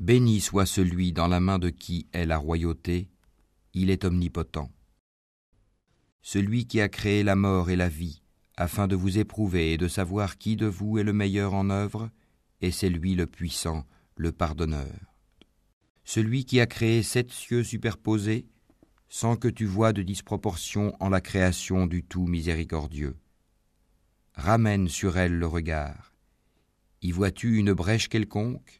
Béni soit celui dans la main de qui est la royauté, il est omnipotent. Celui qui a créé la mort et la vie, afin de vous éprouver et de savoir qui de vous est le meilleur en œuvre, et c'est lui le puissant, le pardonneur. Celui qui a créé 7 cieux superposés, sans que tu vois de disproportion en la création du tout miséricordieux. Ramène sur elle le regard. Y vois-tu une brèche quelconque ?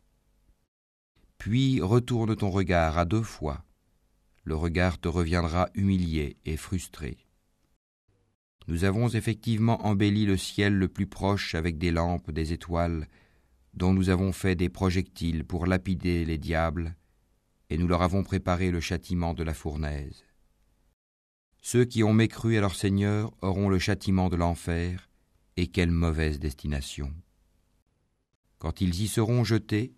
Puis retourne ton regard à 2 fois. Le regard te reviendra humilié et frustré. Nous avons effectivement embelli le ciel le plus proche avec des lampes, des étoiles, dont nous avons fait des projectiles pour lapider les diables, et nous leur avons préparé le châtiment de la fournaise. Ceux qui ont mécru à leur Seigneur auront le châtiment de l'enfer, et quelle mauvaise destination. Quand ils y seront jetés,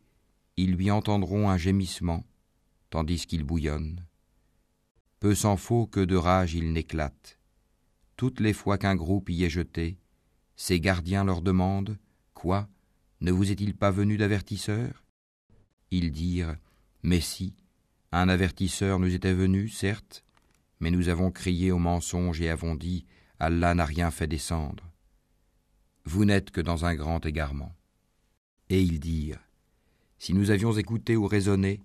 ils lui entendront un gémissement, tandis qu'il bouillonne. Peu s'en faut que de rage il n'éclate. Toutes les fois qu'un groupe y est jeté, ses gardiens leur demandent « Quoi ? Ne vous est-il pas venu d'avertisseur ?» Ils dirent « Mais si, un avertisseur nous était venu, certes, mais nous avons crié au mensonge et avons dit « Allah n'a rien fait descendre. » Vous n'êtes que dans un grand égarement. Et ils dirent « Si nous avions écouté ou raisonné,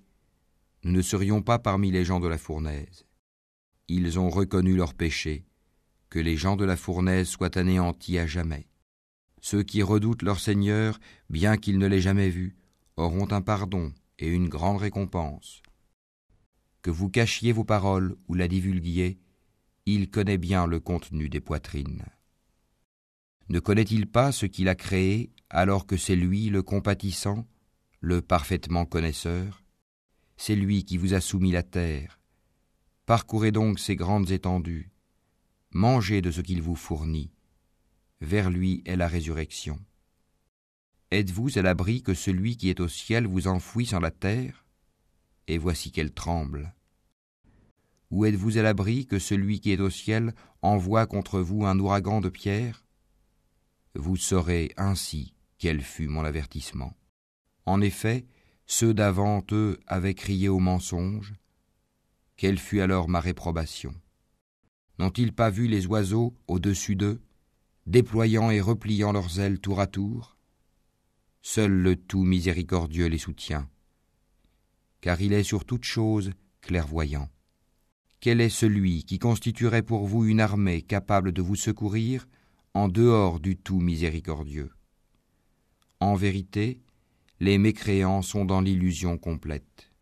nous ne serions pas parmi les gens de la fournaise. » Ils ont reconnu leur péché, que les gens de la fournaise soient anéantis à jamais. Ceux qui redoutent leur Seigneur, bien qu'ils ne l'aient jamais vu, auront un pardon et une grande récompense. Que vous cachiez vos paroles ou la divulguiez, il connaît bien le contenu des poitrines. Ne connaît-il pas ce qu'il a créé, alors que c'est lui le compatissant, le parfaitement connaisseur ? C'est lui qui vous a soumis la terre. Parcourez donc ces grandes étendues. Mangez de ce qu'il vous fournit. Vers lui est la résurrection. Êtes-vous à l'abri que celui qui est au ciel vous enfouisse en la terre ? Et voici qu'elle tremble. Ou êtes-vous à l'abri que celui qui est au ciel envoie contre vous un ouragan de pierres ? Vous saurez ainsi quel fut mon avertissement. En effet, ceux d'avant eux avaient crié au mensonge. Quelle fut alors ma réprobation ? N'ont-ils pas vu les oiseaux au-dessus d'eux, déployant et repliant leurs ailes tour à tour ? Seul le tout miséricordieux les soutient, car il est sur toute chose clairvoyant. Quel est celui qui constituerait pour vous une armée capable de vous secourir en dehors du tout miséricordieux ? En vérité, les mécréants sont dans l'illusion complète.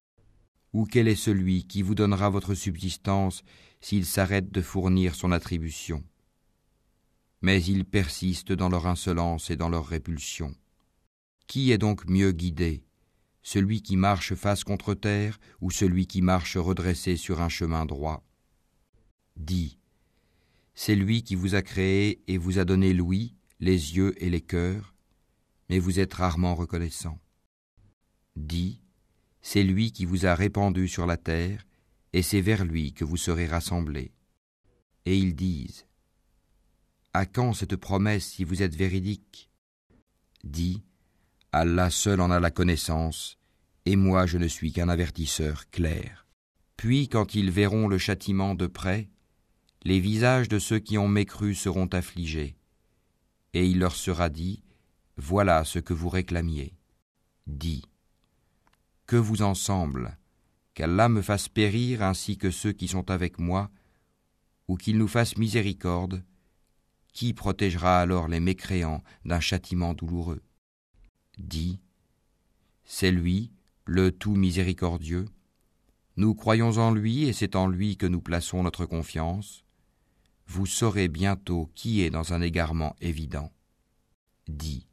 Ou quel est celui qui vous donnera votre subsistance s'il s'arrête de fournir son attribution ? Mais ils persistent dans leur insolence et dans leur répulsion. Qui est donc mieux guidé, celui qui marche face contre terre ou celui qui marche redressé sur un chemin droit ? Dis, c'est lui qui vous a créé et vous a donné l'ouïe, les yeux et les cœurs, mais vous êtes rarement reconnaissant. Dis, c'est lui qui vous a répandu sur la terre, et c'est vers lui que vous serez rassemblés. Et ils disent, à quand cette promesse si vous êtes véridique ? Dis, Allah seul en a la connaissance, et moi je ne suis qu'un avertisseur clair. Puis quand ils verront le châtiment de près, les visages de ceux qui ont mécru seront affligés, et il leur sera dit, voilà ce que vous réclamiez. Dis, que vous en semble, qu'Allah me fasse périr ainsi que ceux qui sont avec moi, ou qu'il nous fasse miséricorde, qui protégera alors les mécréants d'un châtiment douloureux ? Dis, c'est lui, le tout miséricordieux. Nous croyons en lui et c'est en lui que nous plaçons notre confiance. Vous saurez bientôt qui est dans un égarement évident. Dis,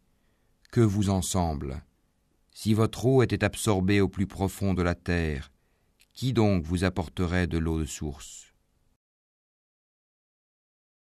que vous en semble ? Si votre eau était absorbée au plus profond de la terre, qui donc vous apporterait de l'eau de source ?